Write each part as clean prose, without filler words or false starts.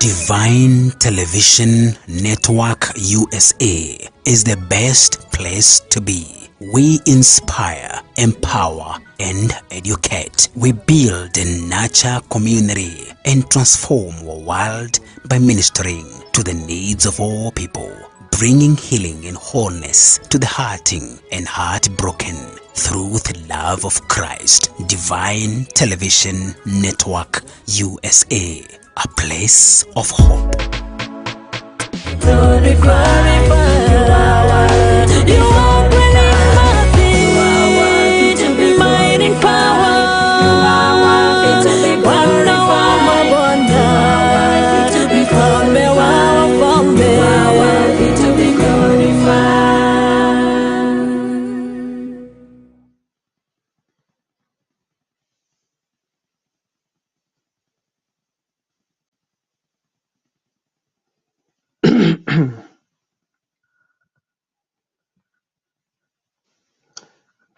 Divine Television Network USA is the best place to be. We inspire, empower, and educate. We build and nurture community and transform our world by ministering to the needs of all people, bringing healing and wholeness to the hurting and heartbroken through the love of Christ. Divine Television Network USA, a place of hope.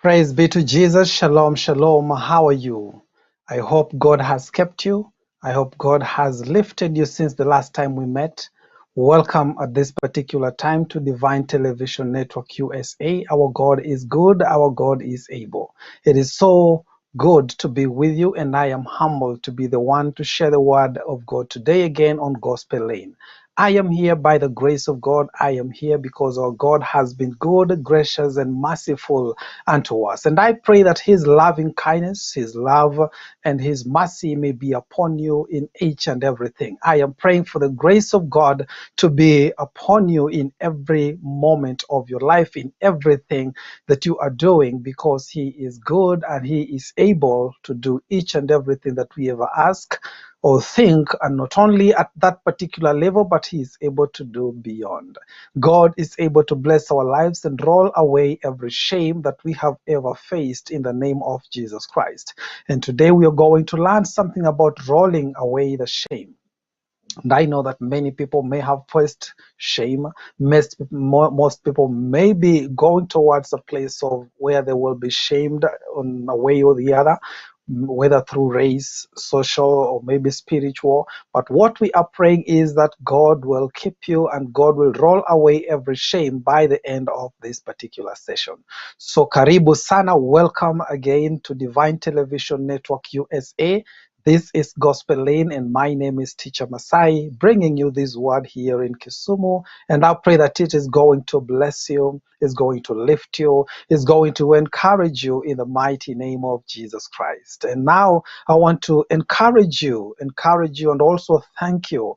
Praise be to Jesus. Shalom, shalom. How are you? I hope God has kept you. I hope God has lifted you since the last time we met. Welcome at this particular time to Divine Television Network USA. Our God is good. Our God is able. It is so good to be with you, and I am humbled to be the one to share the word of God today again on Gospel Lane. I am here by the grace of God. I am here because our God has been good, gracious, and merciful unto us. And I pray that His loving kindness, His love, and His mercy may be upon you in each and everything. I am praying for the grace of God to be upon you in every moment of your life, in everything that you are doing, because He is good and He is able to do each and everything that we ever ask or think, and not only at that particular level, but He is able to do beyond. God is able to bless our lives and roll away every shame that we have ever faced in the name of Jesus Christ. And today we are going to learn something about rolling away the shame. And I know that many people may have faced shame. Most people may be going towards a place of where they will be shamed on a way or the other, whether through race, social, or maybe spiritual. But what we are praying is that God will keep you and God will roll away every shame by the end of this particular session. So karibu sana, welcome again to Divine Television Network USA. This is Gospel Lane, and my name is Teacher Masai, bringing you this word here in Kisumu. And I pray that it is going to bless you, is going to lift you, is going to encourage you in the mighty name of Jesus Christ. And now I want to encourage you, and also thank you.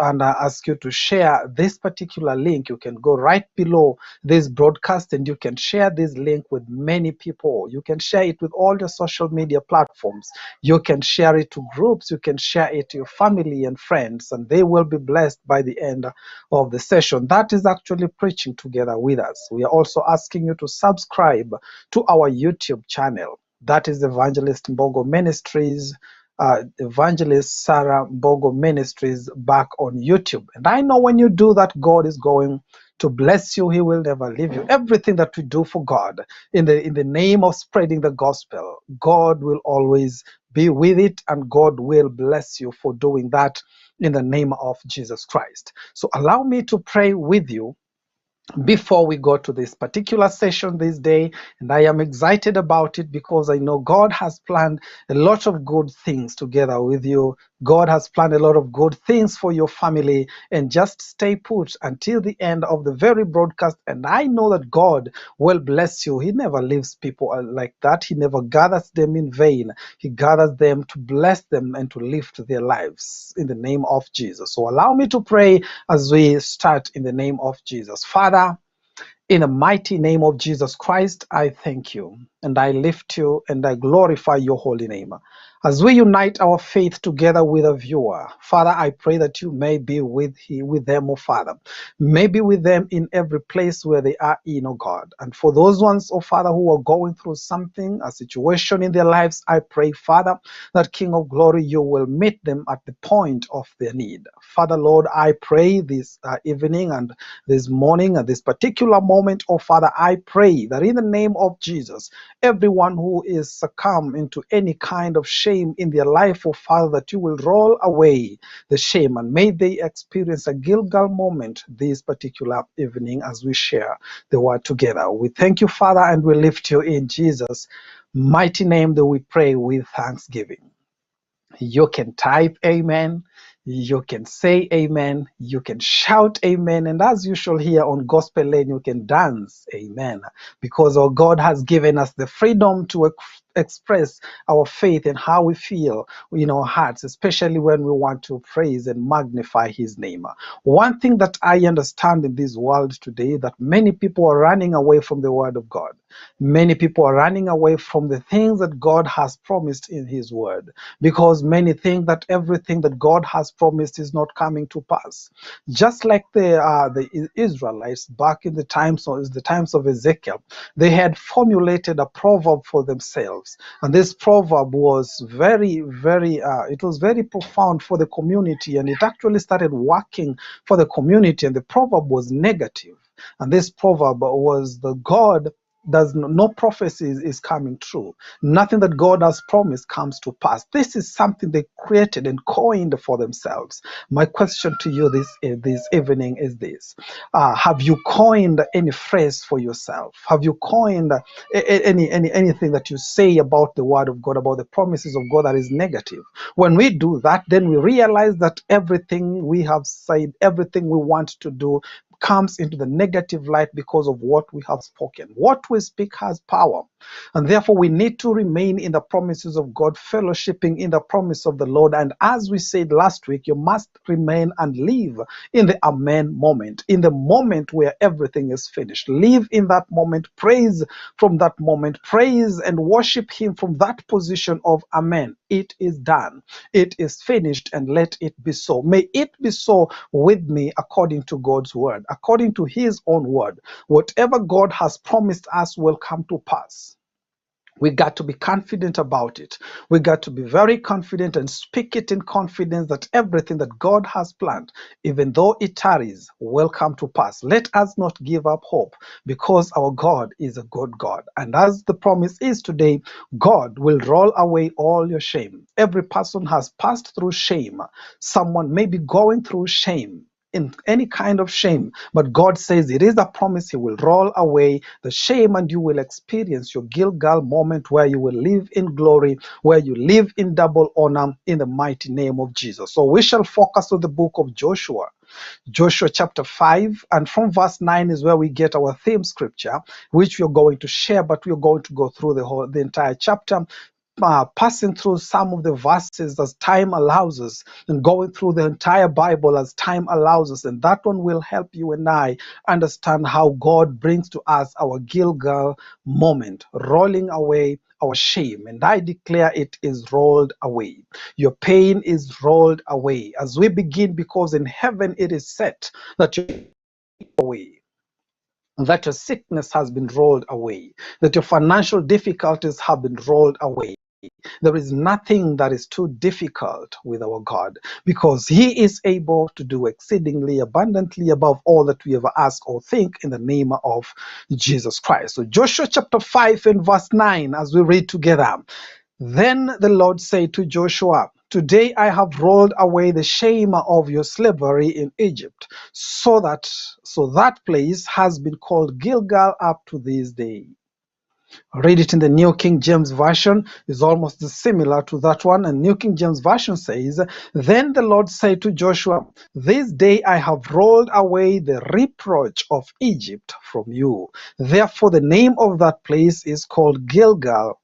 And ask you to share this particular link. You can go right below this broadcast and you can share this link with many people. You can share it with all your social media platforms. You can share it to groups. You can share it to your family and friends, and they will be blessed by the end of the session. That is actually preaching together with us. We are also asking you to subscribe to our YouTube channel. That is Evangelist Mbogo Ministries. Evangelist Sarah Mbogo Ministries back on YouTube. And I know when you do that, God is going to bless you. He will never leave you. Everything that we do for God in the name of spreading the gospel, God will always be with it, and God will bless you for doing that in the name of Jesus Christ. So allow me to pray with you before we go to this particular session this day. And I am excited about it because I know God has planned a lot of good things together with you. God has planned a lot of good things for your family, and just stay put until the end of the very broadcast. And I know that God will bless you. He never leaves people like that. He never gathers them in vain. He gathers them to bless them and to lift their lives in the name of Jesus. So allow me to pray as we start in the name of Jesus. Father, in the mighty name of Jesus Christ, I thank you and I lift you and I glorify your holy name. As we unite our faith together with a viewer, Father, I pray that you may be with them, oh Father. May be with them in every place where they are in, oh God. And for those ones, oh Father, who are going through something, a situation in their lives, I pray, Father, that King of Glory, you will meet them at the point of their need. Father, Lord, I pray this evening and this morning, at this particular moment, moment, oh Father, I pray that in the name of Jesus, everyone who is succumb into any kind of shame in their life, oh Father, that you will roll away the shame, and may they experience a Gilgal moment this particular evening as we share the word together. We thank you, Father, and we lift you in Jesus' mighty name that we pray with thanksgiving. You can type amen, you can say amen, you can shout amen, and as usual here on Gospel Lane, you can dance amen, because our God has given us the freedom to express our faith and how we feel in our hearts, especially when we want to praise and magnify his name. One thing that I understand in this world today, that many people are running away from the word of God. Many people are running away from the things that God has promised in his word, because many think that everything that God has promised is not coming to pass. Just like the Israelites back in the times of Ezekiel, they had formulated a proverb for themselves, and this proverb was it was very profound for the community, and it actually started working for the community. And the proverb was negative, and this proverb was the God does no prophecy is coming true. Nothing that God has promised comes to pass. This is something they created and coined for themselves. My question to you this evening is this: have you coined any phrase for yourself? Have you coined anything that you say about the word of God, about the promises of God that is negative? When we do that, then we realize that everything we have said, everything we want to do, comes into the negative light because of what we have spoken. What we speak has power, and therefore we need to remain in the promises of God, fellowshipping in the promise of the Lord. And as we said last week, you must remain and live in the amen moment, in the moment where everything is finished. Live in that moment, praise from that moment, praise and worship him from that position of amen. It is done, it is finished, and let it be so. May it be so with me according to God's word, according to his own word. Whatever God has promised us will come to pass. We got to be confident about it. We got to be very confident and speak it in confidence that everything that God has planned, even though it tarries, will come to pass. Let us not give up hope, because our God is a good God. And as the promise is today, God will roll away all your shame. Every person has passed through shame. Someone may be going through shame, in any kind of shame, but God says it is a promise. He will roll away the shame, and you will experience your Gilgal moment, where you will live in glory, where you live in double honor, in the mighty name of Jesus. So we shall focus on the book of Joshua. Joshua chapter 5, and from verse 9 is where we get our theme scripture, which we're going to share, but we're going to go through the entire chapter, passing through some of the verses as time allows us, and going through the entire Bible as time allows us. And that one will help you and I understand how God brings to us our Gilgal moment, rolling away our shame. And I declare it is rolled away. Your pain is rolled away as we begin, because in heaven it is set that you're away, that your sickness has been rolled away, that your financial difficulties have been rolled away. There is nothing that is too difficult with our God, because he is able to do exceedingly abundantly above all that we ever ask or think, in the name of Jesus Christ. So Joshua chapter 5 and verse 9, as we read together. Then the Lord said to Joshua, "Today I have rolled away the shame of your slavery in Egypt, so that place has been called Gilgal up to this day." Read it in the New King James Version. Is almost similar to that one. And New King James Version says, "Then the Lord said to Joshua, this day I have rolled away the reproach of Egypt from you. Therefore the name of that place is called Gilgal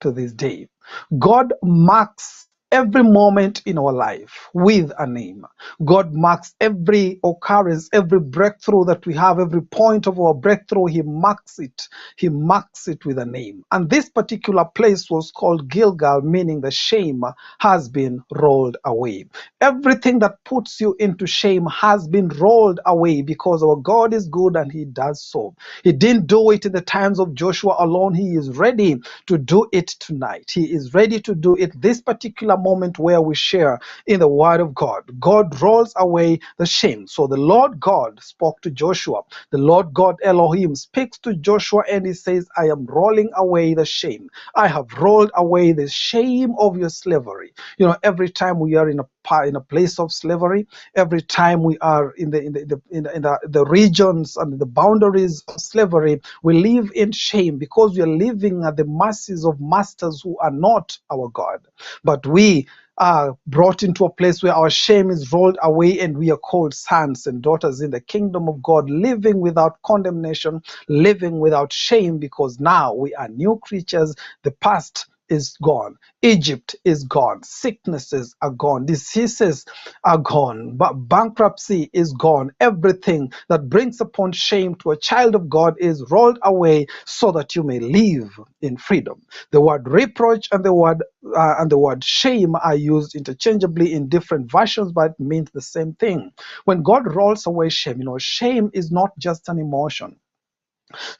to this day." God marks every moment in our life with a name. God marks every occurrence, every breakthrough that we have, every point of our breakthrough. He marks it. He marks it with a name. And this particular place was called Gilgal, meaning the shame has been rolled away. Everything that puts you into shame has been rolled away, because our God is good and he does so. He didn't do it in the times of Joshua alone. He is ready to do it tonight. He is ready to do it this particular moment where we share in the word of God. God rolls away the shame. So the Lord God spoke to Joshua. The Lord God Elohim speaks to Joshua and he says, I am rolling away the shame. I have rolled away the shame of your slavery. You know, every time we are in a place of slavery, every time we are in the regions and the boundaries of slavery, we live in shame because we are living at the mercies of masters who are not our God. But we are brought into a place where our shame is rolled away and we are called sons and daughters in the kingdom of God, living without condemnation, living without shame, because now we are new creatures. The past is gone. Egypt is gone. Sicknesses are gone. Diseases are gone. But bankruptcy is gone. Everything that brings upon shame to a child of God is rolled away so that you may live in freedom. The word reproach and the word shame are used interchangeably in different versions, but it means the same thing. When God rolls away shame, shame is not just an emotion.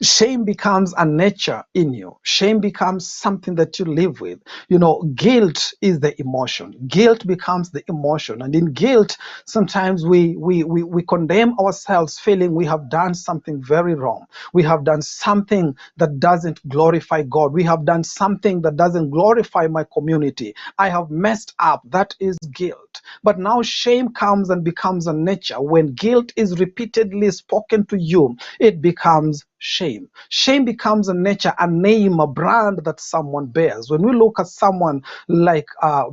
Shame becomes a nature in you. Shame becomes something that you live with. Guilt is the emotion. Guilt becomes the emotion. And in guilt, sometimes we condemn ourselves, feeling we have done something very wrong. We have done something that doesn't glorify God. We have done something that doesn't glorify my community. I have messed up. That is guilt. But now shame comes and becomes a nature. When guilt is repeatedly spoken to you, it becomes shame. Shame becomes a nature, a name, a brand that someone bears. When we look at someone like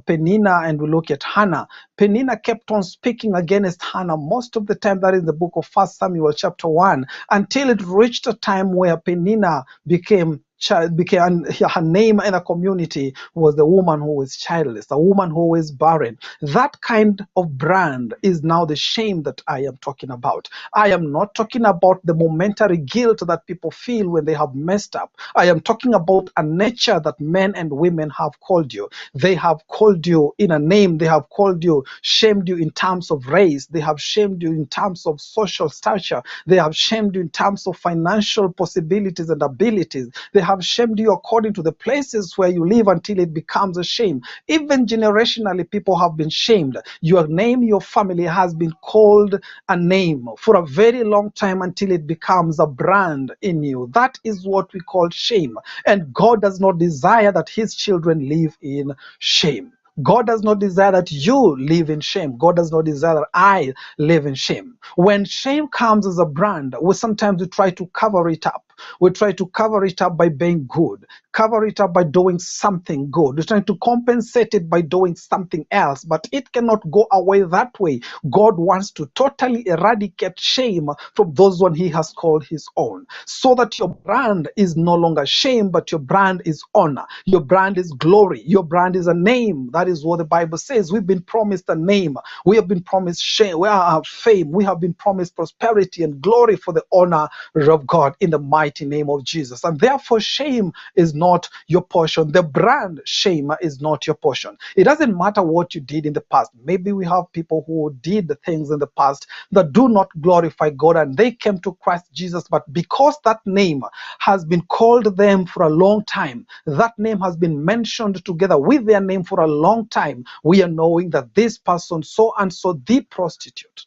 Peninnah and we look at Hannah, Peninnah kept on speaking against Hannah most of the time. That is the book of 1 Samuel chapter 1, until it reached a time where Peninnah became and her name in the community was the woman who is childless, a woman who is barren. That kind of brand is now the shame that I am talking about. I am not talking about the momentary guilt that people feel when they have messed up. I am talking about a nature that men and women have called you. They have called you in a name. They have called you, shamed you in terms of race. They have shamed you in terms of social stature. They have shamed you in terms of financial possibilities and abilities. They have shamed you according to the places where you live until it becomes a shame. Even generationally, people have been shamed. Your name, your family has been called a name for a very long time until it becomes a brand in you. That is what we call shame. And God does not desire that his children live in shame. God does not desire that you live in shame. God does not desire that I live in shame. When shame comes as a brand, sometimes we try to cover it up. We try to cover it up by being good, cover it up by doing something good. We're trying to compensate it by doing something else, but it cannot go away that way. God wants to totally eradicate shame from those one he has called his own, so that your brand is no longer shame, but your brand is honor. Your brand is glory. Your brand is a name. That is what the Bible says. We've been promised a name. We have been promised shame. We have fame. We have been promised prosperity and glory for the honor of God in the mighty name of Jesus. And therefore, shame is not your portion. The brand shame is not your portion. It doesn't matter what you did in the past. Maybe we have people who did the things in the past that do not glorify God and they came to Christ Jesus, but because that name has been called them for a long time, that name has been mentioned together with their name for a long time, we are knowing that this person, so and so, the prostitute,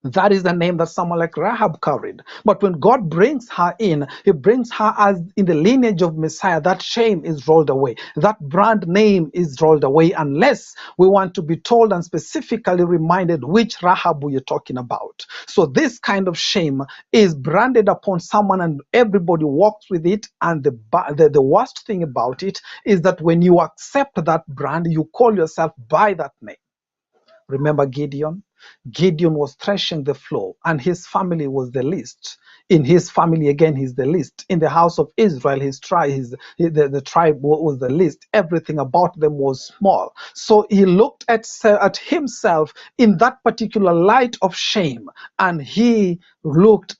that is the name that someone like Rahab carried. But when God brings her in, he brings her as in the lineage of Messiah. That shame is rolled away. That brand name is rolled away, unless we want to be told and specifically reminded which Rahab we are talking about. So this kind of shame is branded upon someone and everybody walks with it. And the worst thing about it is that when you accept that brand, you call yourself by that name. Remember Gideon? Gideon was threshing the floor and his family was the least. In his family, again, he's the least. In the house of Israel, the tribe was the least. Everything about them was small. So he looked at himself in that particular light of shame, and he looked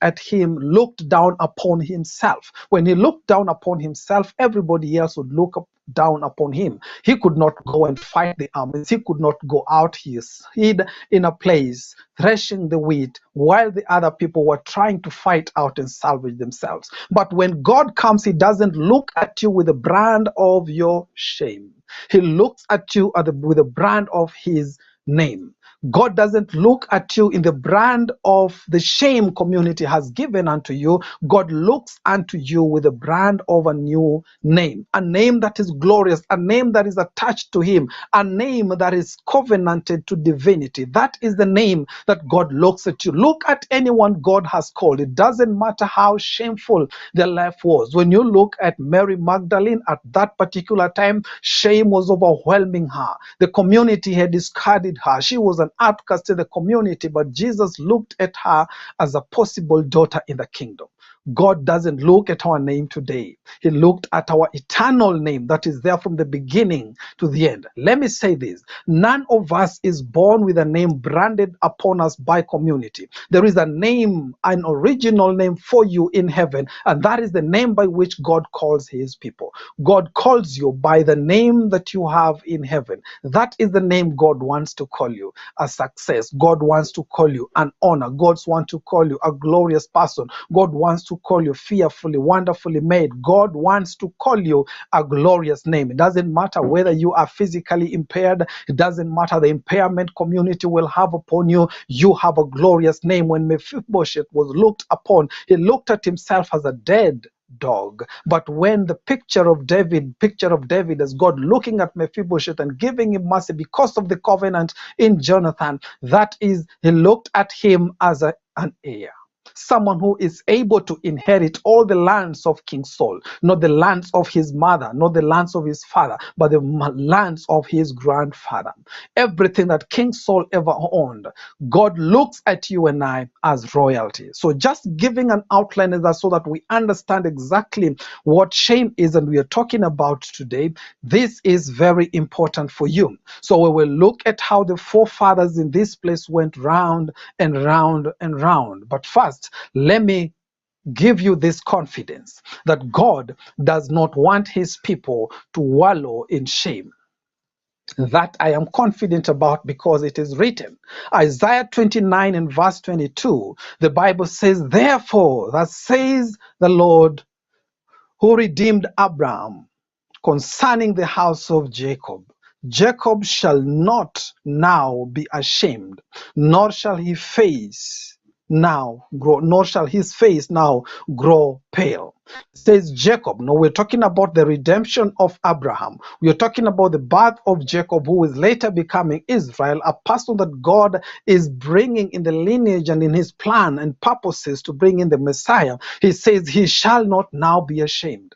down upon himself. When he looked down upon himself, everybody else would look up down upon him. He could not go and fight the armies. He could not go out. He hid in a place threshing the wheat while the other people were trying to fight out and salvage themselves. But when God comes, he doesn't look at you with a brand of your shame. He looks at you with a brand of his name. God doesn't look at you in the brand of the shame community has given unto you. God looks unto you with a brand of a new name, a name that is glorious, a name that is attached to him, a name that is covenanted to divinity. That is the name that God looks at you. Look at anyone God has called. It doesn't matter how shameful their life was. When you look at Mary Magdalene at that particular time, shame was overwhelming her. The community had discarded her. She was an outcast in the community, but Jesus looked at her as a possible daughter in the kingdom. God doesn't look at our name today. He looked at our eternal name that is there from the beginning to the end. Let me say this. None of us is born with a name branded upon us by community. There is a name, an original name for you in heaven, and that is the name by which God calls his people. God calls you by the name that you have in heaven. That is the name God wants to call you. A success. God wants to call you an honor. God wants to call you a glorious person. God wants to call you fearfully, wonderfully made. God wants to call you a glorious name. It doesn't matter whether you are physically impaired. It doesn't matter the impairment community will have upon you. You have a glorious name. When Mephibosheth was looked upon, he looked at himself as a dead dog. But when the picture of David as God looking at Mephibosheth and giving him mercy because of the covenant in Jonathan, that is, he looked at him as an heir. Someone who is able to inherit all the lands of King Saul, not the lands of his mother, not the lands of his father, but the lands of his grandfather. Everything that King Saul ever owned, God looks at you and I as royalty. So just giving an outline of that so that we understand exactly what shame is and we are talking about today, this is very important for you. So we will look at how the forefathers in this place went round and round and round. But first, let me give you this confidence that God does not want his people to wallow in shame. That I am confident about because it is written. Isaiah 29 and verse 22, the Bible says, therefore, thus says the Lord who redeemed Abraham concerning the house of Jacob. Jacob shall not now be ashamed, nor shall his face now grow pale. It says Jacob. Now we're talking about the redemption of Abraham. We are talking about the birth of Jacob, who is later becoming Israel, a person that God is bringing in the lineage and in his plan and purposes to bring in the Messiah. He says he shall not now be ashamed.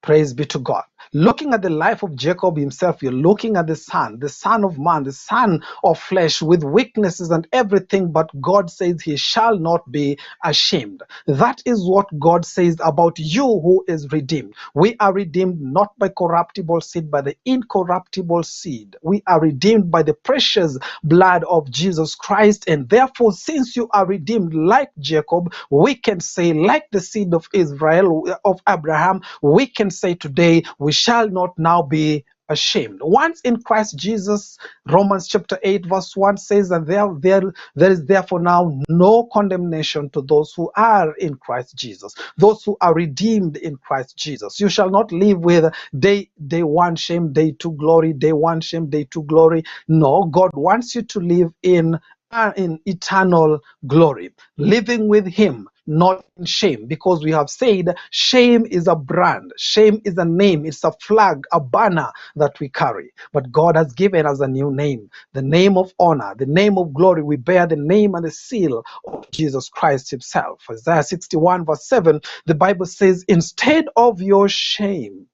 Praise be to God. Looking at the life of Jacob himself, you're looking at the son of man, the son of flesh with weaknesses and everything, but God says he shall not be ashamed. That is what God says about you who is redeemed. We are redeemed not by corruptible seed, by the incorruptible seed. We are redeemed by the precious blood of Jesus Christ, and therefore, since you are redeemed like Jacob, we can say, like the seed of Israel, of Abraham, we can say today, we shall not now be ashamed. Once in Christ Jesus, Romans chapter 8 verse 1 says that there is therefore now no condemnation to those who are in Christ Jesus, those who are redeemed in Christ Jesus. You shall not live with day one shame, day two glory, day one shame, day two glory. No, God wants you to live in eternal glory, living with him, not in shame, because we have said shame is a brand, shame is a name, it's a flag, a banner that we carry. But God has given us a new name, the name of honor, the name of glory. We bear the name and the seal of Jesus Christ himself. Isaiah 61 verse 7, the Bible says, instead of your shame,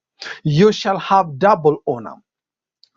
you shall have double honor.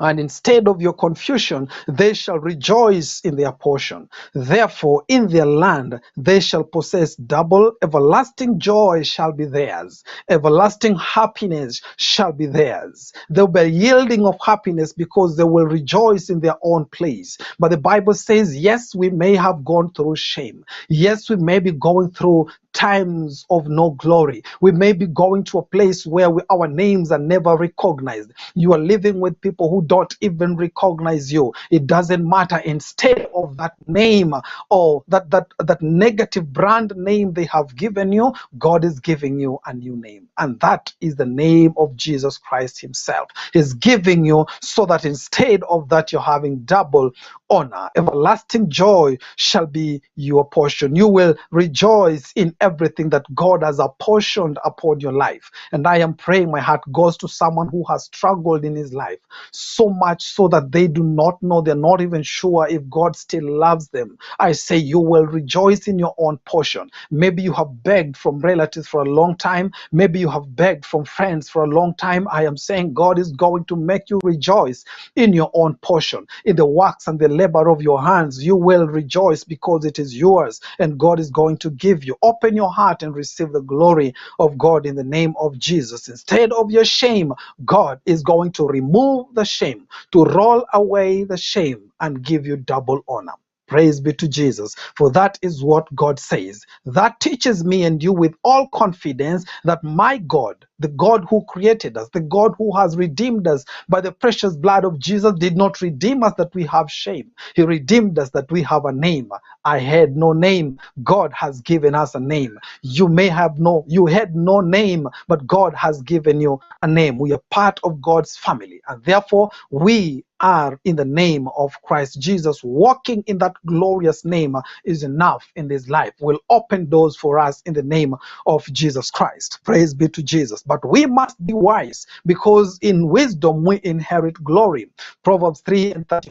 And instead of your confusion, they shall rejoice in their portion. Therefore, in their land, they shall possess double. Everlasting joy shall be theirs. Everlasting happiness shall be theirs. There will be a yielding of happiness because they will rejoice in their own place. But the Bible says, yes, we may have gone through shame. Yes, we may be going through times of no glory. We may be going to a place where our names are never recognized. You are living with people who don't even recognize you. It doesn't matter. Instead of that name or that negative brand name they have given you, God is giving you a new name. And that is the name of Jesus Christ himself. He's giving you so that instead of that, you're having double honor. Everlasting joy shall be your portion. You will rejoice in everything that God has apportioned upon your life. And I am praying, my heart goes to someone who has struggled in his life so much so that they do not know, they're not even sure if God still loves them. I say you will rejoice in your own portion. Maybe you have begged from relatives for a long time. Maybe you have begged from friends for a long time. I am saying God is going to make you rejoice in your own portion. In the works and the labor of your hands, you will rejoice because it is yours and God is going to give you. Open your heart and receive the glory of God in the name of Jesus. Instead of your shame, God is going to remove the shame, to roll away the shame and give you double honor. Praise be to Jesus, for that is what God says. That teaches me and you with all confidence that my God, the God who created us, the God who has redeemed us by the precious blood of Jesus, did not redeem us that we have shame. He redeemed us that we have a name. I had no name. God has given us a name. You had no name, but God has given you a name. We are part of God's family, and therefore we are in the name of Christ Jesus. Walking in that glorious name is enough in this life. Will open doors for us in the name of Jesus Christ. Praise be to Jesus. But we must be wise, because in wisdom we inherit glory. Proverbs 3:35.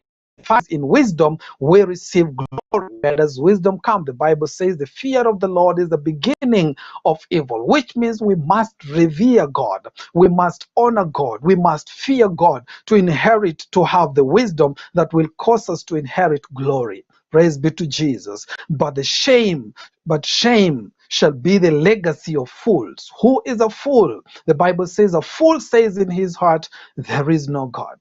In wisdom we receive glory. Where does wisdom come? The Bible says the fear of the Lord is the beginning of evil, which means we must revere God, we must honor God, we must fear God to inherit, to have the wisdom that will cause us to inherit glory. Praise be to Jesus. But shame shall be the legacy of fools. Who is a fool? The Bible says a fool says in his heart, there is no God.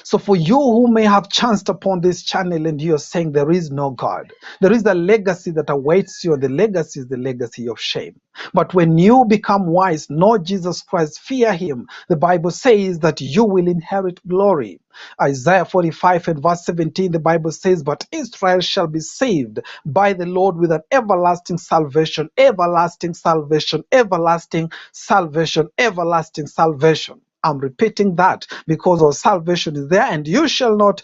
So for you who may have chanced upon this channel and you're saying there is no God, there is a legacy that awaits you, and the legacy is the legacy of shame. But when you become wise, know Jesus Christ, fear him, the Bible says that you will inherit glory. Isaiah 45 and verse 17, the Bible says, but Israel shall be saved by the Lord with an everlasting salvation, everlasting salvation, everlasting salvation, everlasting salvation. I'm repeating that because our salvation is there, and you shall not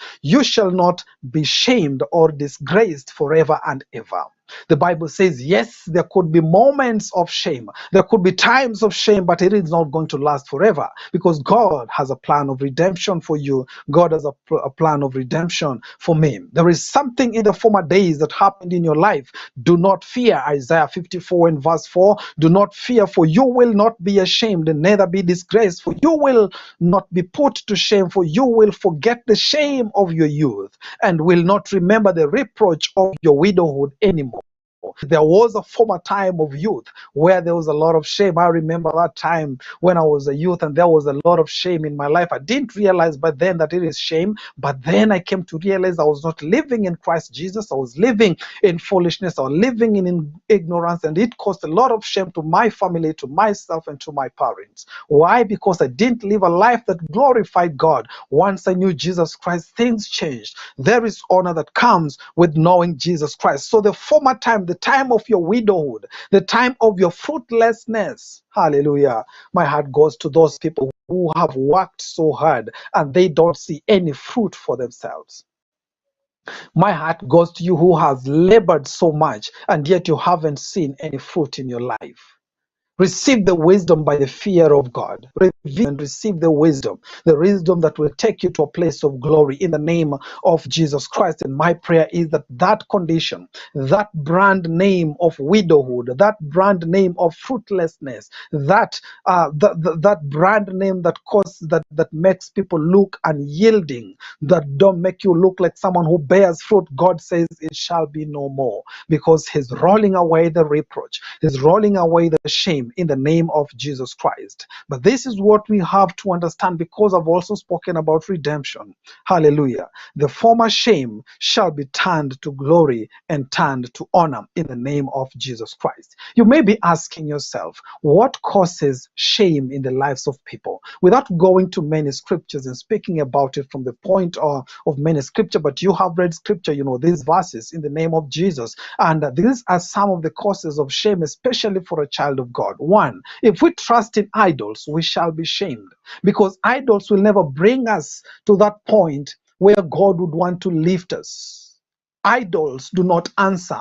be shamed or disgraced forever and ever. The Bible says, yes, there could be moments of shame. There could be times of shame, but it is not going to last forever, because God has a plan of redemption for you. God has a plan of redemption for me. There is something in the former days that happened in your life. Do not fear. Isaiah 54 and verse 4. Do not fear, for you will not be ashamed, and neither be disgraced, for you will not be put to shame, for you will forget the shame of your youth, and will not remember the reproach of your widowhood anymore. There was a former time of youth where there was a lot of shame. I remember that time when I was a youth and there was a lot of shame in my life. I didn't realize by then that it is shame, but then I came to realize I was not living in Christ Jesus. I was living in foolishness. I was living in ignorance, and it caused a lot of shame to my family, to myself, and to my parents. Why? Because I didn't live a life that glorified God. Once I knew Jesus Christ, things changed. There is honor that comes with knowing Jesus Christ. So the former time, the time of your widowhood, the time of your fruitlessness, hallelujah, my heart goes to those people who have worked so hard and they don't see any fruit for themselves. My heart goes to you who has labored so much and yet you haven't seen any fruit in your life. Receive the wisdom by the fear of God. And receive the wisdom that will take you to a place of glory in the name of Jesus Christ. And my prayer is that that condition, that brand name of widowhood, that brand name of fruitlessness, that brand name that makes people look unyielding, that don't make you look like someone who bears fruit, God says it shall be no more, because he's rolling away the reproach, he's rolling away the shame. in the name of Jesus Christ. But this is what we have to understand, because I've also spoken about redemption. Hallelujah. The former shame shall be turned to glory and turned to honor in the name of Jesus Christ. You may be asking yourself, what causes shame in the lives of people? Without going to many scriptures and speaking about it from the point of many scripture, but you have read scripture, you know these verses in the name of Jesus. And these are some of the causes of shame, especially for a child of God. One, if we trust in idols, we shall be shamed, because idols will never bring us to that point where God would want to lift us. Idols do not answer.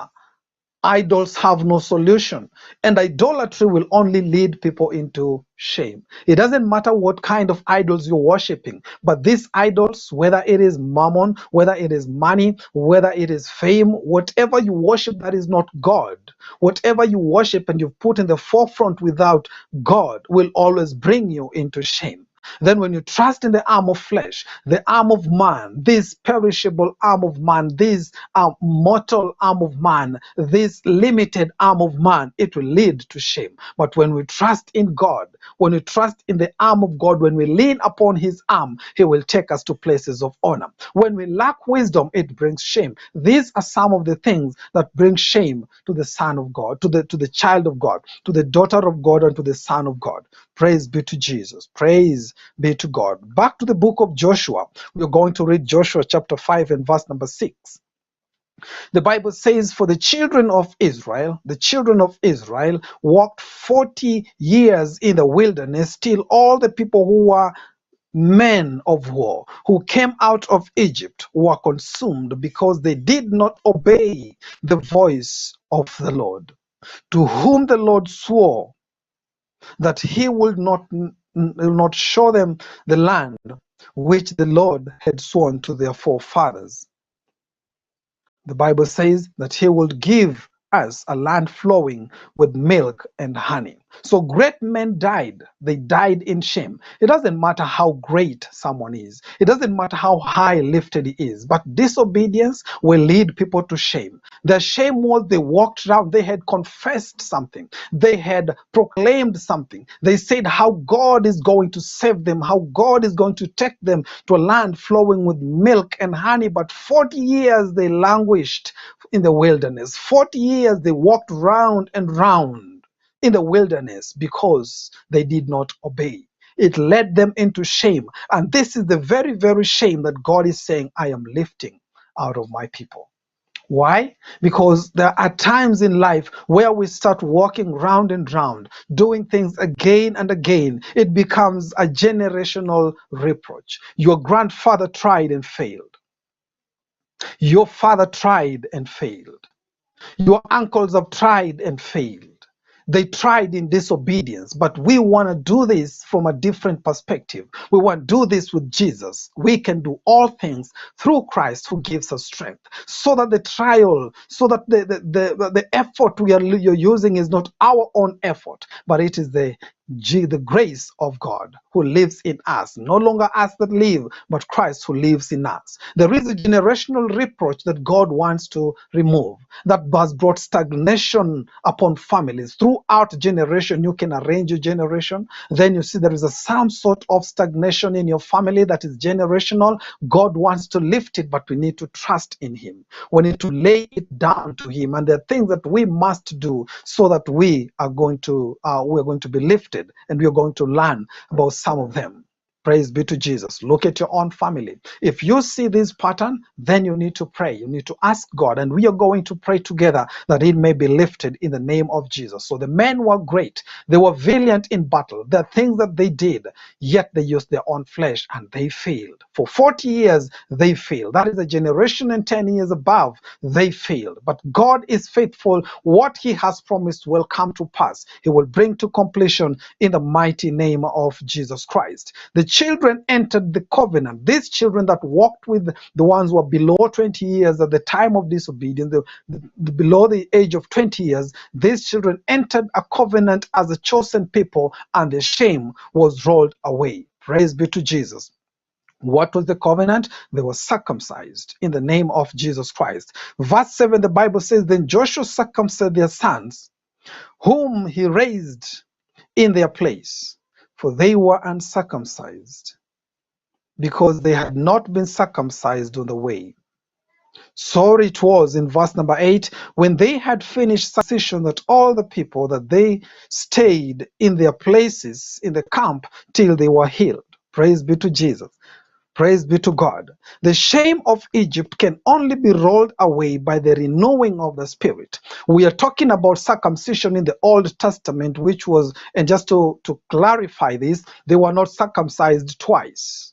Idols have no solution, and idolatry will only lead people into shame. It doesn't matter what kind of idols you're worshiping, but these idols, whether it is mammon, whether it is money, whether it is fame, whatever you worship that is not God, whatever you worship and you've put in the forefront without God, will always bring you into shame. Then when you trust in the arm of flesh, the arm of man, this perishable arm of man, this mortal arm of man, this limited arm of man, it will lead to shame. But when we trust in God, when we trust in the arm of God, when we lean upon his arm, he will take us to places of honor. When we lack wisdom, it brings shame. These are some of the things that bring shame to the son of God, to the child of God, to the daughter of God, and to the son of God. Praise be to Jesus. Praise be to God. Back to the book of Joshua. We're going to read Joshua chapter 5 and verse number 6. The Bible says, for the children of Israel walked 40 years in the wilderness, till all the people who were men of war who came out of Egypt were consumed, because they did not obey the voice of the Lord, to whom the Lord swore that he will not show them the land which the Lord had sworn to their forefathers. The Bible says that he will give us a land flowing with milk and honey. So great men died. They died in shame. It doesn't matter how great someone is. It doesn't matter how high lifted he is. But disobedience will lead people to shame. Their shame was they walked around. They had confessed something. They had proclaimed something. They said how God is going to save them, how God is going to take them to a land flowing with milk and honey. But 40 years they languished in the wilderness. 40 years they walked round and round in the wilderness because they did not obey. It led them into shame. And this is the very, very shame that God is saying, I am lifting out of my people. Why? Because there are times in life where we start walking round and round, doing things again and again. It becomes a generational reproach. Your grandfather tried and failed. Your father tried and failed. Your uncles have tried and failed. They tried in disobedience, but we want to do this from a different perspective. We want to do this with Jesus. We can do all things through Christ who gives us strength. So that the trial, so that the effort you're using is not our own effort, but it is the grace of God who lives in us. No longer us that live, but Christ who lives in us. There is a generational reproach that God wants to remove that has brought stagnation upon families. Throughout generation, you can arrange your generation. Then you see there is some sort of stagnation in your family that is generational. God wants to lift it, but we need to trust in him. We need to lay it down to him. And there are things that we must do so that we are going to be lifted, and we are going to learn about some of them. Praise be to Jesus. Look at your own family. If you see this pattern, then you need to pray. You need to ask God, and we are going to pray together that it may be lifted in the name of Jesus. So the men were great. They were valiant in battle. There are things that they did, yet they used their own flesh and they failed. For 40 years, they failed. That is a generation and 10 years above, they failed. But God is faithful. What he has promised will come to pass. He will bring to completion in the mighty name of Jesus Christ. The children entered the covenant. These children that walked with the ones who were below 20 years at the time of disobedience, below the age of 20 years, these children entered a covenant as a chosen people, and the shame was rolled away. Praise be to Jesus. What was the covenant? They were circumcised in the name of Jesus Christ. Verse 7, the Bible says, then Joshua circumcised their sons, whom he raised in their place, for they were uncircumcised, because they had not been circumcised on the way. So it was in verse number 8, when they had finished circumcision, that all the people, that they stayed in their places in the camp till they were healed. Praise be to Jesus. Praise be to God. The shame of Egypt can only be rolled away by the renewing of the Spirit. We are talking about circumcision in the Old Testament, which was, and just to clarify this, they were not circumcised twice.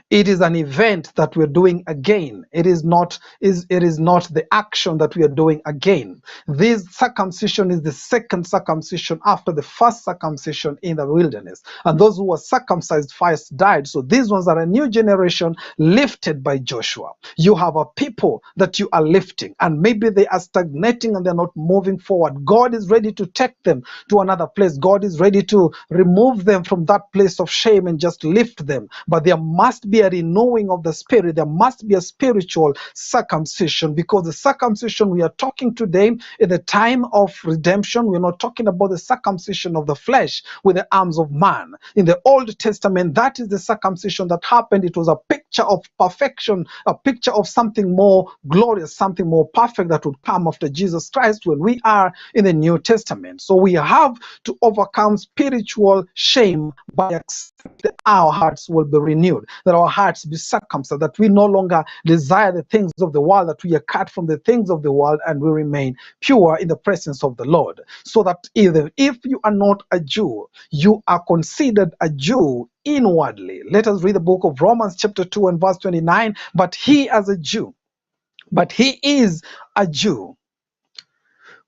It is an event that we're doing again. It is not the action that we are doing again. This circumcision is the second circumcision after the first circumcision in the wilderness. And those who were circumcised first died. So these ones are a new generation lifted by Joshua. You have a people that you are lifting, and maybe they are stagnating and they're not moving forward. God is ready to take them to another place. God is ready to remove them from that place of shame and just lift them. But there must be a renewing of the spirit. There must be a spiritual circumcision, because the circumcision we are talking today in the time of redemption, we're not talking about the circumcision of the flesh with the arms of man. In the Old Testament, that is the circumcision that happened. It was a picture of perfection, a picture of something more glorious, something more perfect that would come after Jesus Christ when we are in the New Testament. So we have to overcome spiritual shame by accepting that our hearts will be renewed, that our hearts be circumcised, that we no longer desire the things of the world, that we are cut from the things of the world and we remain pure in the presence of the Lord. So that even if you are not a Jew, you are considered a Jew inwardly. Let us read the book of Romans chapter 2 and verse 29. But he is a Jew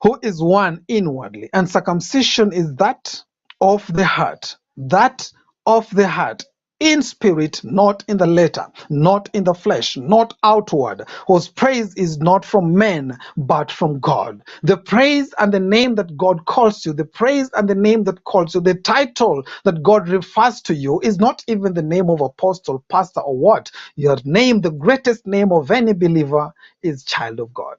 who is one inwardly, and circumcision is that of the heart, in spirit, not in the letter, not in the flesh, not outward, whose praise is not from men, but from God. The praise and the name that God calls you, the praise and the name that calls you, the title that God refers to you is not even the name of apostle, pastor, or what. Your name, the greatest name of any believer, is child of God.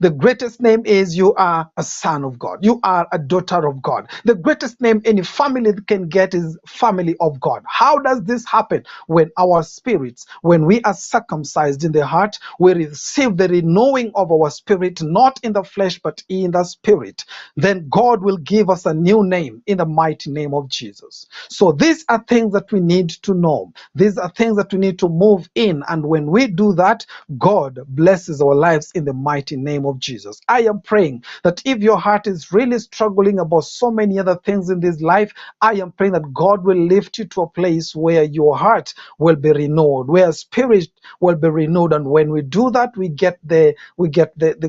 The greatest name is you are a son of God. You are a daughter of God. The greatest name any family can get is family of God. How does this happen? When our spirits, when we are circumcised in the heart, we receive the renewing of our spirit, not in the flesh, but in the spirit. Then God will give us a new name in the mighty name of Jesus. So these are things that we need to know. These are things that we need to move in. And when we do that, God blesses our lives in the mighty name of Jesus. I am praying that if your heart is really struggling about so many other things in this life, I am praying that God will lift you to a place where your heart will be renewed, where spirit will be renewed. And when we do that, we get the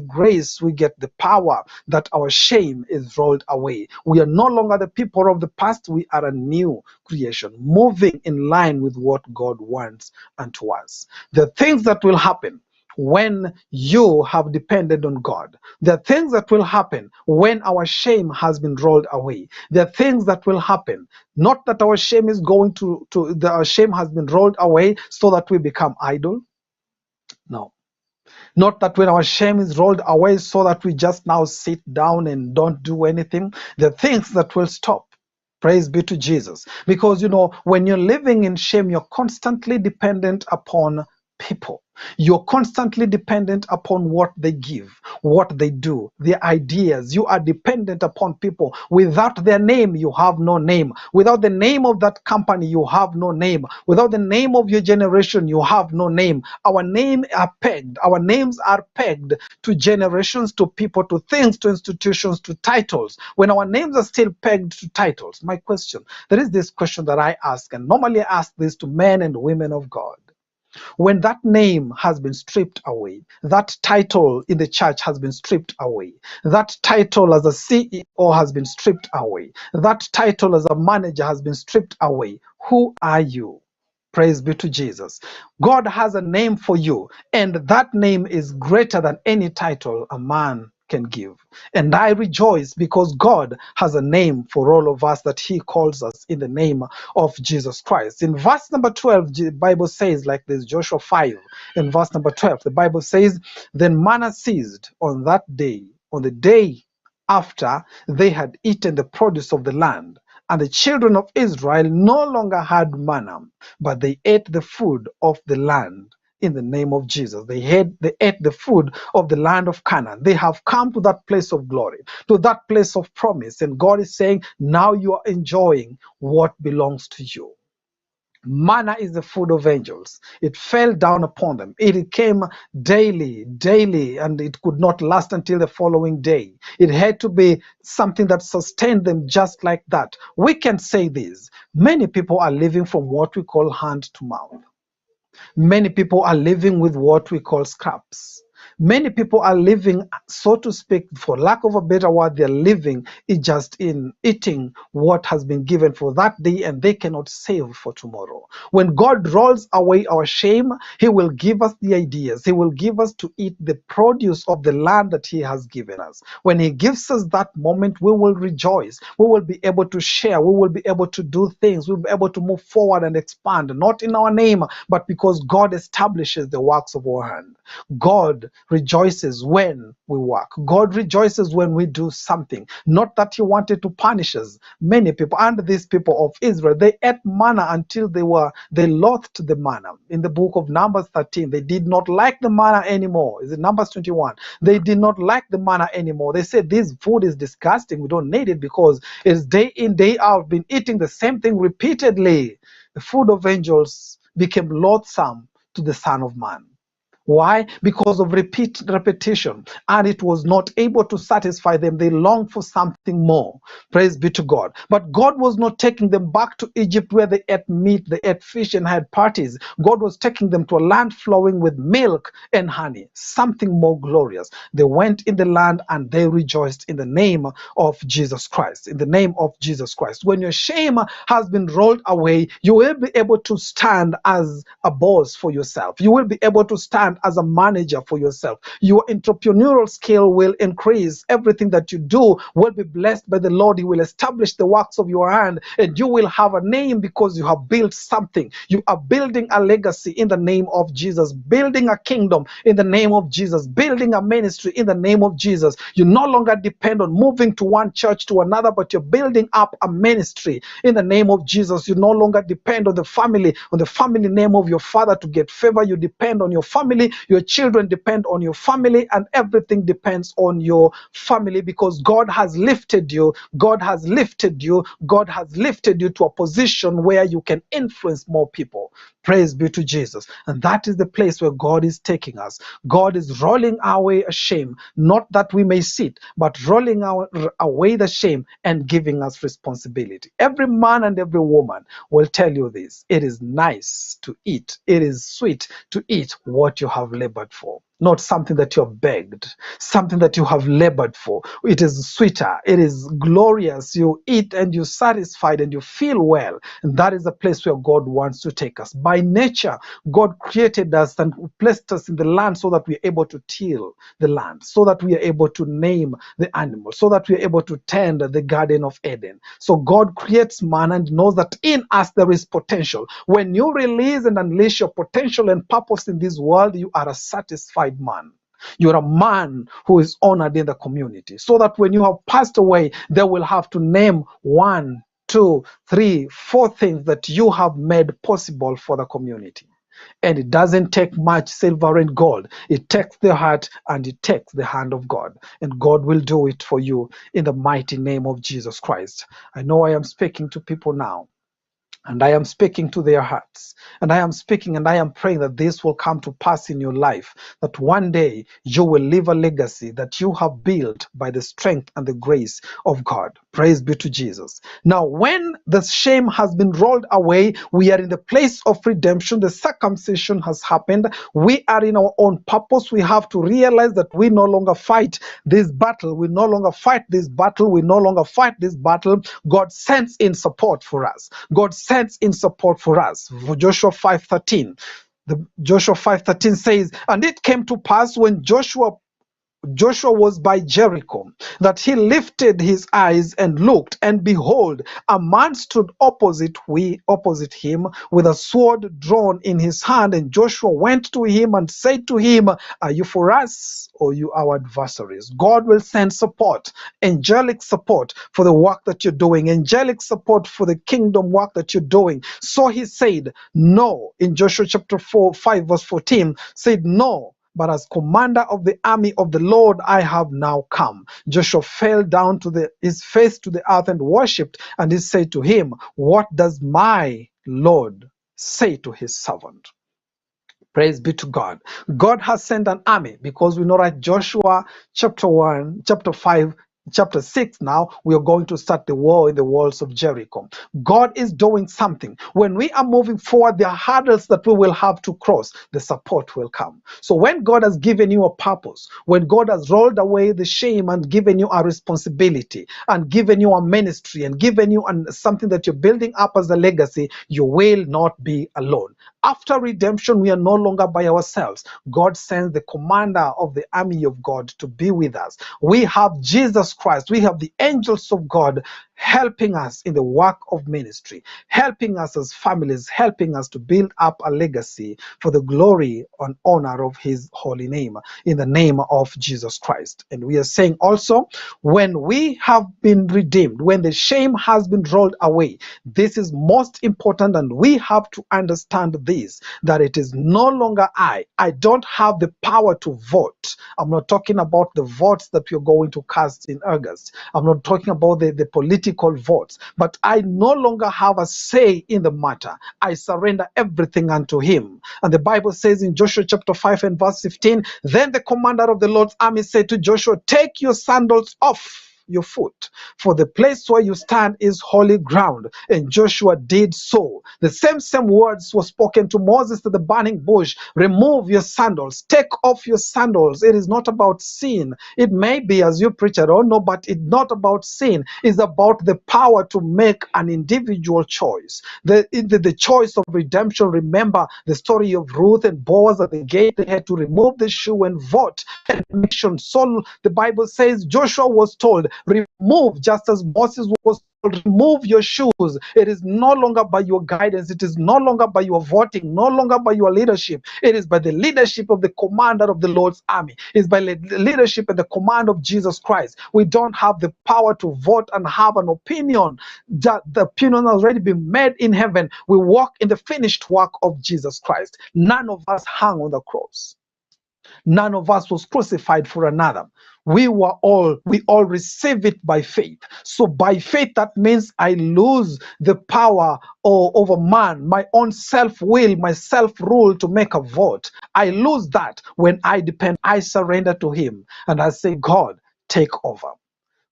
grace, we get the power that our shame is rolled away. We are no longer the people of the past. We are a new creation, moving in line with what God wants unto us. The things that will happen when you have depended on God. There are things that will happen when our shame has been rolled away. There are things that will happen, not that our shame is going our shame has been rolled away so that we become idle. No. Not that when our shame is rolled away so that we just now sit down and don't do anything. There are things that will stop. Praise be to Jesus. Because, when you're living in shame, you're constantly dependent upon people. You're constantly dependent upon what they give, what they do, their ideas. You are dependent upon people. Without their name, you have no name. Without the name of that company, you have no name. Without the name of your generation, you have no name. Our names are pegged. Our names are pegged to generations, to people, to things, to institutions, to titles. When our names are still pegged to titles, my question, there is this question that I ask, and normally I ask this to men and women of God. When that name has been stripped away, that title in the church has been stripped away, that title as a CEO has been stripped away, that title as a manager has been stripped away, who are you? Praise be to Jesus. God has a name for you, and that name is greater than any title a man can give. And I rejoice because God has a name for all of us, that he calls us in the name of Jesus Christ. In verse number 12, the Bible says like this, Joshua 5, in verse number 12, the Bible says, then manna ceased on that day, on the day after they had eaten the produce of the land, And the children of Israel no longer had manna, but they ate the food of the land in the name of Jesus. They ate the food of the land of Canaan. They have come to that place of glory, to that place of promise. And God is saying, now you are enjoying what belongs to you. Manna is the food of angels. It fell down upon them. It came daily, and it could not last until the following day. It had to be something that sustained them just like that. We can say this. Many people are living from what we call hand to mouth. Many people are living with what we call scraps. Many people are living, so to speak, for lack of a better word, they're living just in eating what has been given for that day, and they cannot save for tomorrow. When God rolls away our shame, He will give us the ideas. He will give us to eat the produce of the land that He has given us. When He gives us that moment, we will rejoice. We will be able to share. We will be able to do things. We'll be able to move forward and expand, not in our name, but because God establishes the works of our hand. God rejoices when we work. God rejoices when we do something. Not that He wanted to punish us. Many people, and these people of Israel, they ate manna until they loathed the manna. In the book of Numbers 13, they did not like the manna anymore. Is it Numbers 21? They did not like the manna anymore. They said, this food is disgusting. We don't need it because it's day in, day out, been eating the same thing repeatedly. The food of angels became loathsome to the Son of Man. Why? Because of repetition, and it was not able to satisfy them. They longed for something more. Praise be to God. But God was not taking them back to Egypt where they ate meat, they ate fish and had parties. God was taking them to a land flowing with milk and honey, something more glorious. They went in the land and they rejoiced in the name of Jesus Christ. In the name of Jesus Christ. When your shame has been rolled away, you will be able to stand as a boss for yourself. You will be able to stand as a manager for yourself. Your entrepreneurial skill will increase. Everything that you do will be blessed by the Lord. He will establish the works of your hand, and you will have a name because you have built something. You are building a legacy in the name of Jesus, building a kingdom in the name of Jesus, building a ministry in the name of Jesus. You no longer depend on moving to one church to another, but you're building up a ministry in the name of Jesus. You no longer depend on the family name of your father to get favor. You depend on your family. Your children depend on your family, and everything depends on your family because God has lifted you. God has lifted you. God has lifted you to a position where you can influence more people. Praise be to Jesus. And that is the place where God is taking us. God is rolling away a shame, not that we may sit, but rolling away the shame and giving us responsibility. Every man and every woman will tell you this. It is nice to eat. It is sweet to eat what you have labored for. Not something that you have begged, something that you have labored for. It is sweeter, it is glorious. You eat and you're satisfied and you feel well. And that is the place where God wants to take us. By nature, God created us and placed us in the land so that we are able to till the land, so that we are able to name the animals, so that we are able to tend the Garden of Eden. So God creates man and knows that in us there is potential. When you release and unleash your potential and purpose in this world, you are a satisfied man. You're a man who is honored in the community, so that when you have passed away, they will have to name 1, 2, 3, 4 things that you have made possible for the community. And it doesn't take much silver and gold. It takes the heart and it takes the hand of God. And God will do it for you in the mighty name of Jesus Christ. I know I am speaking to people now. And I am speaking to their hearts. And I am speaking and I am praying that this will come to pass in your life. That one day you will leave a legacy that you have built by the strength and the grace of God. Praise be to Jesus. Now, when the shame has been rolled away, we are in the place of redemption. The circumcision has happened. We are in our own purpose. We have to realize that we no longer fight this battle. We no longer fight this battle. We no longer fight this battle. God sends in support for us. God sends in support for us. For Joshua 5:13. Joshua 5:13 says, and it came to pass when Joshua Joshua was by Jericho, that he lifted his eyes and looked, and behold, a man stood opposite him with a sword drawn in his hand. And Joshua went to him and said to him, are you for us or you our adversaries? God will send support, angelic support for the work that you're doing, angelic support for the kingdom work that you're doing. So he said, no, in Joshua chapter 5 verse 14, said, no, but as commander of the army of the Lord I have now come. Joshua fell down to his face to the earth and worshipped, and he said to him, what does my Lord say to his servant? Praise be to God. God has sent an army, because we know that Joshua chapter 1, chapter 5, chapter 6 now, we are going to start the war in the walls of Jericho. God is doing something. When we are moving forward, there are hurdles that we will have to cross. The support will come. So when God has given you a purpose, when God has rolled away the shame and given you a responsibility and given you a ministry and given you something that you're building up as a legacy, you will not be alone. After redemption, we are no longer by ourselves. God sends the commander of the army of God to be with us. We have Jesus Christ. We have the angels of God helping us in the work of ministry, helping us as families, helping us to build up a legacy for the glory and honor of his holy name, in the name of Jesus Christ. And we are saying also, when we have been redeemed, when the shame has been rolled away, this is most important, and we have to understand this, that it is no longer I don't have the power to vote. I'm not talking about the votes that we're going to cast in August. I'm not talking about the political votes, but I no longer have a say in the matter. I surrender everything unto him. And the Bible says in Joshua chapter 5 and verse 15, then the commander of the Lord's army said to Joshua, take your sandals off your foot, for the place where you stand is holy ground. And Joshua did so. The same words were spoken to Moses at the burning bush. Remove your sandals, take off your sandals. It is not about sin. It may be, as you preach, I don't know, but it's not about sin. It's about the power to make an individual choice. The choice of redemption. Remember the story of Ruth and Boaz at the gate. They had to remove the shoe and vote and make sure. So the Bible says Joshua was told, remove, just as Moses was told, remove your shoes. It is no longer by your guidance. It is no longer by your voting, no longer by your leadership. It is by the leadership of the commander of the Lord's army. It is by the leadership and the command of Jesus Christ. We don't have the power to vote and have an opinion. That the opinion has already been made in heaven. We walk in the finished work of Jesus Christ. None of us hung on the cross. None of us was crucified for another. We all receive it by faith. So by faith, that means I lose the power over man, my own self-will, my self-rule to make a vote. I lose that when I depend, I surrender to him. And I say, God, take over.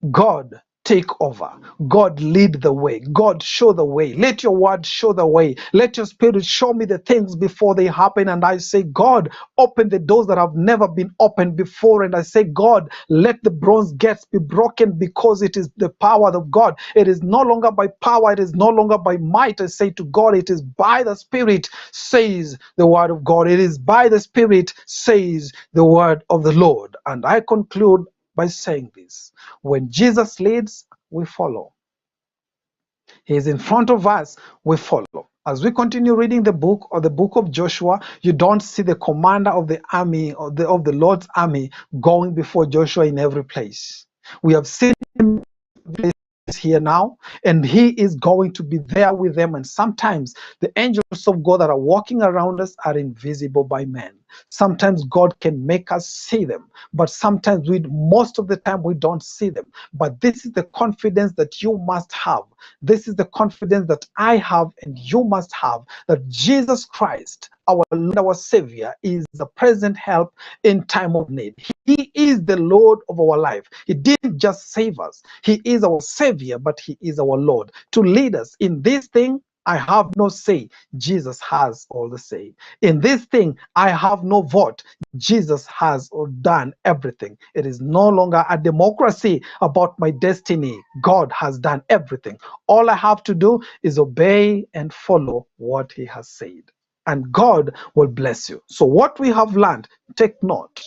God, take over. God, lead the way. God, show the way. Let your word show the way. Let your spirit show me the things before they happen. And I say, God, open the doors that have never been opened before. And I say, God, let the bronze gates be broken, because it is the power of God. It is no longer by power. It is no longer by might. I say to God, it is by the Spirit, says the word of God. It is by the Spirit, says the word of the Lord. And I conclude by saying this: when Jesus leads, we follow. He is in front of us, we follow. As we continue reading the book of Joshua, you don't see the commander of the army of the Lord's army going before Joshua in every place. We have seen him here now, and he is going to be there with them. And sometimes the angels of God that are walking around us are invisible by men. Sometimes God can make us see them, but sometimes most of the time we don't see them. But this is the confidence that you must have. This is the confidence that I have and you must have, that Jesus Christ, our Lord, our Savior, is the present help in time of need. He is the Lord of our life. He didn't just save us. He is our Savior, but he is our Lord to lead us in this thing. I have no say. Jesus has all the say. In this thing, I have no vote. Jesus has done everything. It is no longer a democracy about my destiny. God has done everything. All I have to do is obey and follow what he has said. And God will bless you. So what we have learned, take note.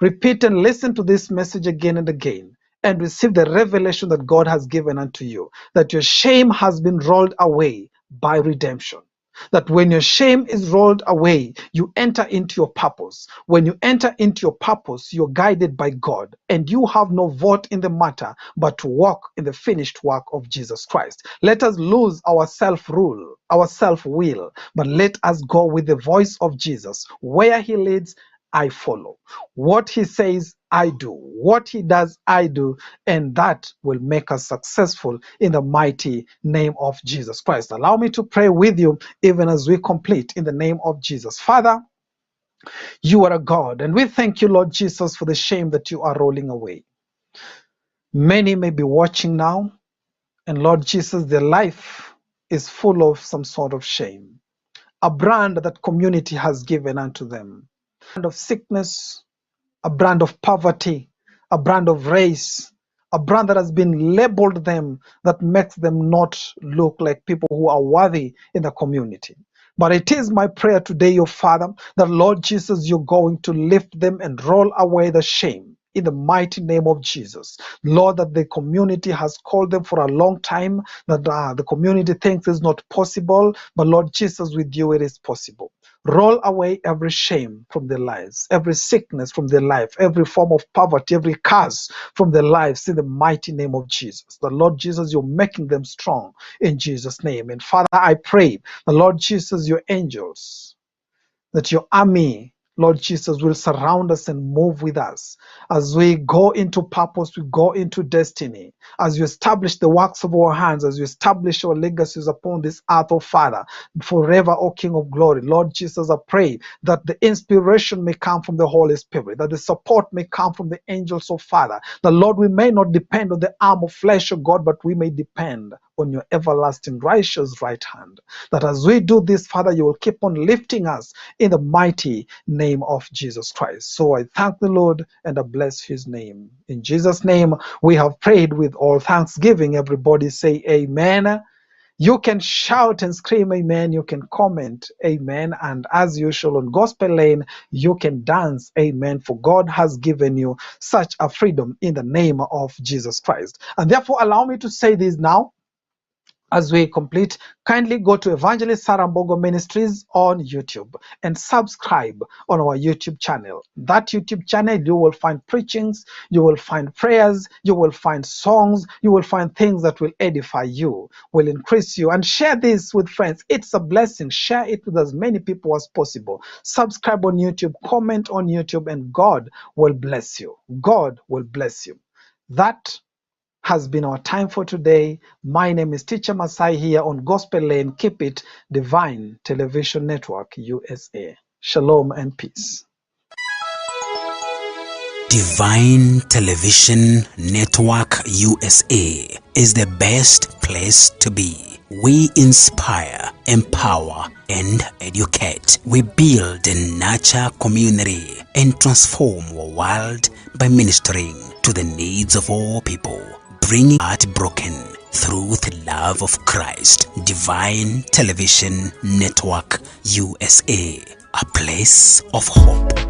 Repeat and listen to this message again and again, and receive the revelation that God has given unto you, that your shame has been rolled away by redemption. That when your shame is rolled away, you enter into your purpose. When you enter into your purpose, you're guided by God, and you have no vote in the matter but to walk in the finished work of Jesus Christ. Let us lose our self-rule, our self-will, but let us go with the voice of Jesus. Where he leads, I follow. What he says, I do. What he does, I do. And that will make us successful in the mighty name of Jesus Christ. Allow me to pray with you even as we complete in the name of Jesus. Father, you are a God, and we thank you, Lord Jesus, for the shame that you are rolling away. Many may be watching now, and Lord Jesus, their life is full of some sort of shame, a brand that community has given unto them, a brand of sickness, a brand of poverty, a brand of race, a brand that has been labeled them that makes them not look like people who are worthy in the community. But it is my prayer today, your Father, that Lord Jesus, you're going to lift them and roll away the shame in the mighty name of Jesus. Lord, that the community has called them for a long time, that the community thinks is not possible, but Lord Jesus, with you it is possible. Roll away every shame from their lives, every sickness from their life, every form of poverty, every curse from their lives in the mighty name of Jesus. The Lord Jesus, you're making them strong in Jesus' name. And Father, I pray, the Lord Jesus, your angels, that your army, Lord Jesus, will surround us and move with us as we go into purpose, we go into destiny, as you establish the works of our hands, as you establish our legacies upon this earth, oh Father, forever, O King of glory. Lord Jesus, I pray that the inspiration may come from the Holy Spirit, that the support may come from the angels, oh Father. The Lord, we may not depend on the arm of flesh, oh God, but we may depend on your everlasting righteous right hand. That as we do this, Father, you will keep on lifting us in the mighty name of Jesus Christ. So I thank the Lord and I bless his name. In Jesus' name, we have prayed with all thanksgiving. Everybody say amen. You can shout and scream amen. You can comment amen. And as usual on Gospel Lane, you can dance amen. For God has given you such a freedom in the name of Jesus Christ. And therefore, allow me to say this now. As we complete, kindly go to Evangelist Sarah Mbogo Ministries on YouTube and subscribe on our YouTube channel. That YouTube channel, you will find preachings, you will find prayers, you will find songs, you will find things that will edify you, will increase you. And share this with friends. It's a blessing. Share it with as many people as possible. Subscribe on YouTube, comment on YouTube, and God will bless you. God will bless you. That has been our time for today. My name is Teacher Masai here on Gospel Lane. Keep it Divine Television Network USA. Shalom and peace. Divine Television Network USA is the best place to be. We inspire, empower, and educate. We build and nurture community and transform our world by ministering to the needs of all people, bringing heart broken through the love of Christ. Divine Television Network USA, a place of hope.